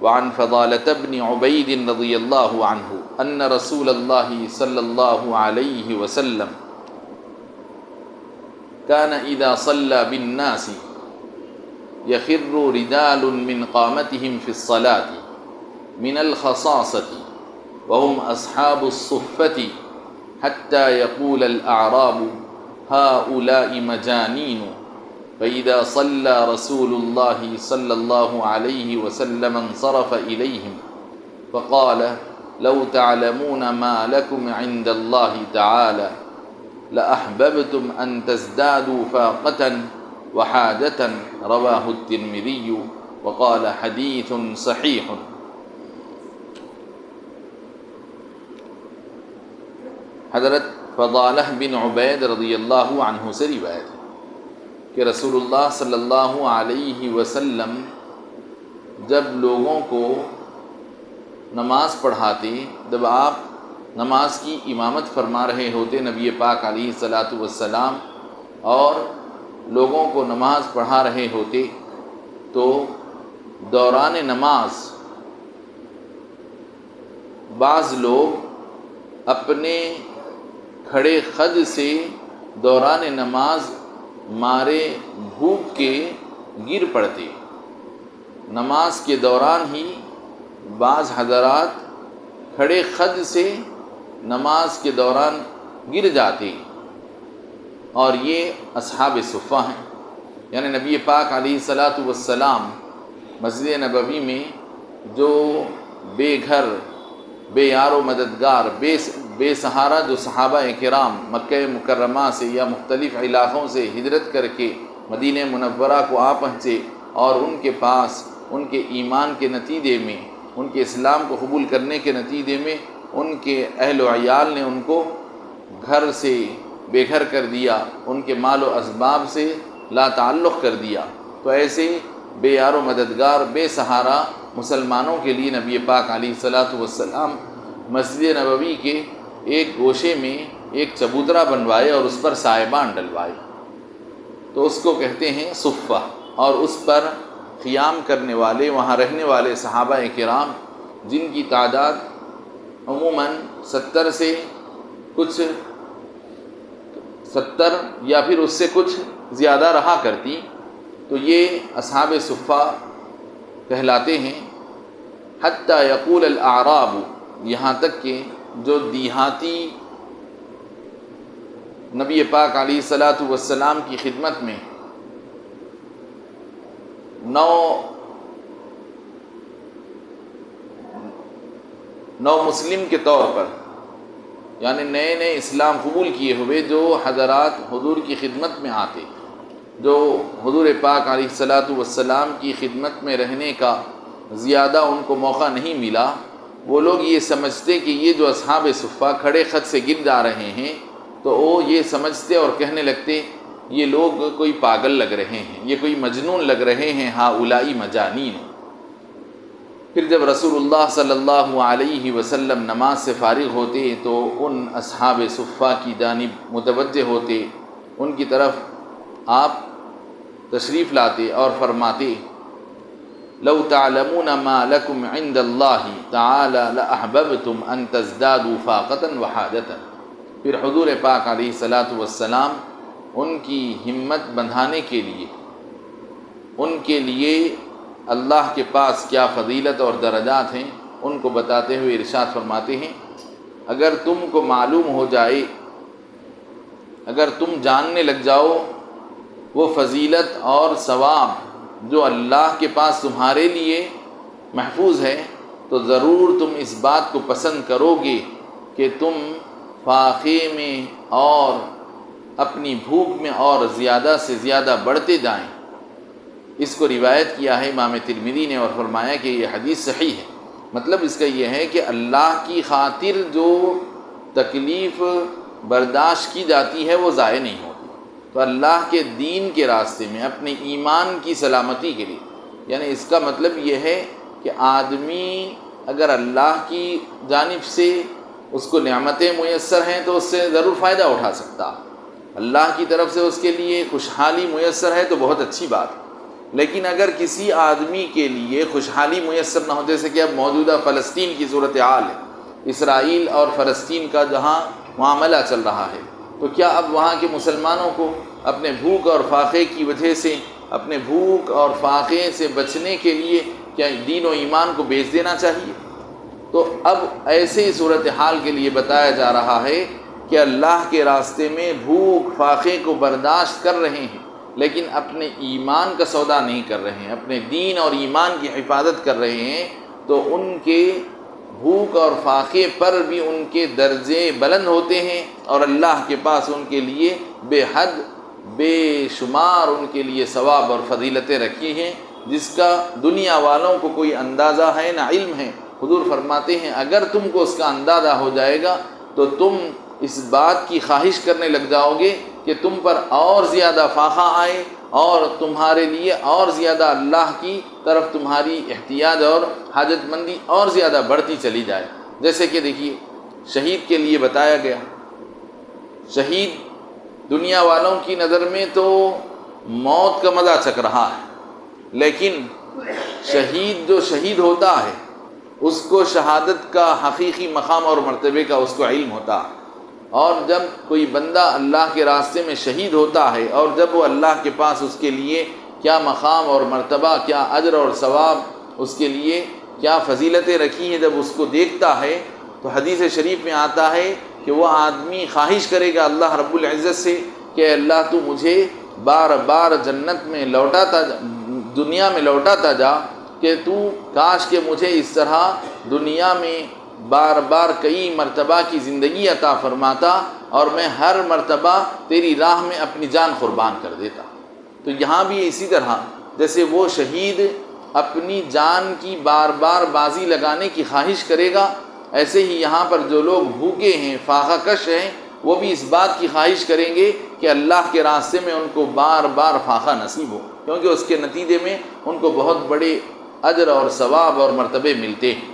وعن فضالة بن عبيد رضي الله عنه أن رسول الله صلى الله عليه وسلم كان إذا صلى بالناس يخر رجال من قامتهم في الصلاة من الخصاصة وهم أصحاب الصفة حتى يقول الأعراب هؤلاء مجانين فإذا صلى رسول الله صلى الله عليه وسلم انصرف إليهم فقال لو تعلمون ما لكم عند الله تعالى لأحببتم أن تزدادوا فاقة وحاجة رواه الترمذي وقال حديث صحيح۔ حضرت فضالہ بن عبید رضی اللہ عنہ سے روایت ہے کہ رسول اللہ صلی اللہ علیہ وسلم جب لوگوں کو نماز پڑھاتے، جب آپ نماز کی امامت فرما رہے ہوتے نبی پاک علیہ الصلاۃ والسلام، اور لوگوں کو نماز پڑھا رہے ہوتے تو دوران نماز بعض لوگ اپنے کھڑے خد سے دوران نماز مارے بھوک کے گر پڑتے۔ نماز کے دوران ہی بعض حضرات کھڑے خد سے نماز کے دوران گر جاتے، اور یہ اصحاب صفہ ہیں، یعنی نبی پاک علیہ الصلاۃ والسلام مسجد نبوی میں جو بے گھر، بے یار و مددگار، بے سہارا جو صحابہ کرام مکہ مکرمہ سے یا مختلف علاقوں سے ہجرت کر کے مدینہ منورہ کو آ پہنچے، اور ان کے پاس ان کے ایمان کے نتیجے میں، ان کے اسلام کو قبول کرنے کے نتیجے میں ان کے اہل و عیال نے ان کو گھر سے بے گھر کر دیا، ان کے مال و اسباب سے لا تعلق کر دیا، تو ایسے بے یار و مددگار، بے سہارا مسلمانوں کے لیے نبی پاک علیہ الصلاۃ والسلام مسجد نبوی کے ایک گوشے میں ایک چبوترا بنوائے اور اس پر سائبان ڈلوائے، تو اس کو کہتے ہیں صفہ، اور اس پر قیام کرنے والے، وہاں رہنے والے صحابہ کرام جن کی تعداد عموماً 70 سے کچھ 70 یا پھر اس سے کچھ زیادہ رہا کرتی، تو یہ اصحاب صفہ کہلاتے ہیں۔ حتیٰ یقول الاعراب، یہاں تک کہ جو دیہاتی نبی پاک علیہ الصلاۃ والسلام کی خدمت میں نو مسلم کے طور پر، یعنی نئے نئے اسلام قبول کیے ہوئے جو حضرات حضور کی خدمت میں آتے، جو حضور پاک علیہ الصلاۃ والسلام کی خدمت میں رہنے کا زیادہ ان کو موقع نہیں ملا، وہ لوگ یہ سمجھتے کہ یہ جو اصحاب صفہ کھڑے خط سے گر جا رہے ہیں، تو وہ یہ سمجھتے اور کہنے لگتے یہ لوگ کوئی پاگل لگ رہے ہیں، یہ کوئی مجنون لگ رہے ہیں، ہؤلاء مجانین۔ پھر جب رسول اللہ صلی اللہ علیہ وسلم نماز سے فارغ ہوتے تو ان اصحاب صفہ کی جانب متوجہ ہوتے، ان کی طرف آپ تشریف لاتے اور فرماتے لو تعلمون ما لکم عند اللہ تعالی لأحببتم ان تزدادوا فاقة وحاجة۔ پھر حضور پاک علیہ الصلاۃ والسلام ان کی ہمت بندھانے کے لیے، ان کے لیے اللہ کے پاس کیا فضیلت اور درجات ہیں ان کو بتاتے ہوئے ارشاد فرماتے ہیں، اگر تم کو معلوم ہو جائے، اگر تم جاننے لگ جاؤ وہ فضیلت اور ثواب جو اللہ کے پاس تمہارے لیے محفوظ ہے، تو ضرور تم اس بات کو پسند کرو گے کہ تم فاقے میں اور اپنی بھوک میں اور زیادہ سے زیادہ بڑھتے جائیں۔ اس کو روایت کیا ہے امام ترمذی نے اور فرمایا کہ یہ حدیث صحیح ہے۔ مطلب اس کا یہ ہے کہ اللہ کی خاطر جو تکلیف برداشت کی جاتی ہے وہ ضائع نہیں ہوتی، تو اللہ کے دین کے راستے میں اپنے ایمان کی سلامتی کے لیے، یعنی اس کا مطلب یہ ہے کہ آدمی اگر اللہ کی جانب سے اس کو نعمتیں میسر ہیں تو اس سے ضرور فائدہ اٹھا سکتا، اللہ کی طرف سے اس کے لیے خوشحالی میسر ہے تو بہت اچھی بات ہے، لیکن اگر کسی آدمی کے لیے خوشحالی میسر نہ ہو، جیسے کہ اب موجودہ فلسطین کی صورتحال ہے، اسرائیل اور فلسطین کا جہاں معاملہ چل رہا ہے، تو کیا اب وہاں کے مسلمانوں کو اپنے بھوک اور فاقے کی وجہ سے، اپنے بھوک اور فاقے سے بچنے کے لیے کیا دین و ایمان کو بیچ دینا چاہیے؟ تو اب ایسے صورتحال کے لیے بتایا جا رہا ہے کہ اللہ کے راستے میں بھوک فاقے کو برداشت کر رہے ہیں، لیکن اپنے ایمان کا سودا نہیں کر رہے ہیں، اپنے دین اور ایمان کی حفاظت کر رہے ہیں، تو ان کے بھوک اور فاقے پر بھی ان کے درجے بلند ہوتے ہیں، اور اللہ کے پاس ان کے لیے بے حد بے شمار ان کے لیے ثواب اور فضیلتیں رکھی ہیں، جس کا دنیا والوں کو کوئی اندازہ ہے نہ علم ہے۔ حضور فرماتے ہیں اگر تم کو اس کا اندازہ ہو جائے گا تو تم اس بات کی خواہش کرنے لگ جاؤ گے کہ تم پر اور زیادہ فاقہ آئے، اور تمہارے لیے اور زیادہ اللہ کی طرف تمہاری احتیاج اور حاجت مندی اور زیادہ بڑھتی چلی جائے۔ جیسے کہ دیکھیے شہید کے لیے بتایا گیا، شہید دنیا والوں کی نظر میں تو موت کا مزہ چکھ رہا ہے، لیکن شہید جو شہید ہوتا ہے اس کو شہادت کا حقیقی مقام اور مرتبے کا اس کو علم ہوتا ہے، اور جب کوئی بندہ اللہ کے راستے میں شہید ہوتا ہے، اور جب وہ اللہ کے پاس اس کے لیے کیا مقام اور مرتبہ، کیا اجر اور ثواب، اس کے لیے کیا فضیلتیں رکھی ہیں، جب اس کو دیکھتا ہے تو حدیث شریف میں آتا ہے کہ وہ آدمی خواہش کرے گا اللہ رب العزت سے کہ اللہ تو مجھے بار بار جنت میں لوٹاتا، دنیا میں لوٹاتا جا، کہ تو کاش کہ مجھے اس طرح دنیا میں بار بار کئی مرتبہ کی زندگی عطا فرماتا، اور میں ہر مرتبہ تیری راہ میں اپنی جان قربان کر دیتا۔ تو یہاں بھی اسی طرح جیسے وہ شہید اپنی جان کی بار بار بازی لگانے کی خواہش کرے گا، ایسے ہی یہاں پر جو لوگ بھوکے ہیں، فاقہ کش ہیں، وہ بھی اس بات کی خواہش کریں گے کہ اللہ کے راستے میں ان کو بار بار فاقہ نصیب ہو، کیونکہ اس کے نتیجے میں ان کو بہت بڑے اجر اور ثواب اور مرتبے ملتے ہیں۔